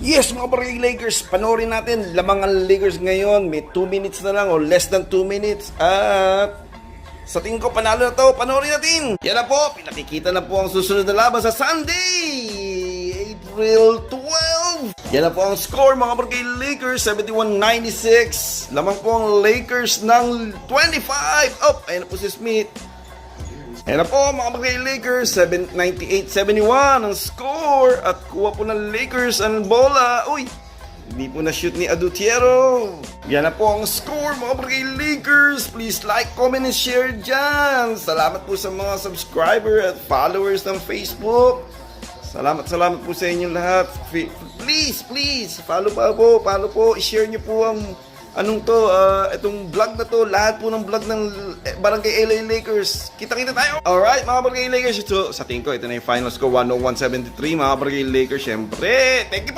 Yes, mga Barangay Lakers, panoorin natin lamang ang Lakers ngayon. May 2 minutes na lang o less than 2 minutes. At sa tingin ko, panalo na to. Panoorin natin. Yan na po, pinakikita na po ang susunod na laban sa Sunday, April 12. Yan na po ang score, mga Barangay Lakers, 71-96. Lamang po ang Lakers ng 25. Oh, ayun na po si Smith. Ayan na po mga Barangay Lakers, 98-71 ang score. At kuha po ng Lakers ang bola. Uy, hindi po na-shoot ni Adutiero. Yan na po ang score mga Barangay Lakers. Please like, comment, and share dyan. Salamat po sa mga subscriber at followers ng Facebook. Salamat po sa inyong lahat. Please, follow po, i-share nyo po ang itong vlog na to, lahat po ng vlog ng Barangay LA Lakers. Kita-kita tayo. Alright, mga Barangay Lakers, ito, sa tingin ko, ito na yung final score, 101-73, mga Barangay Lakers, syempre. Thank you po.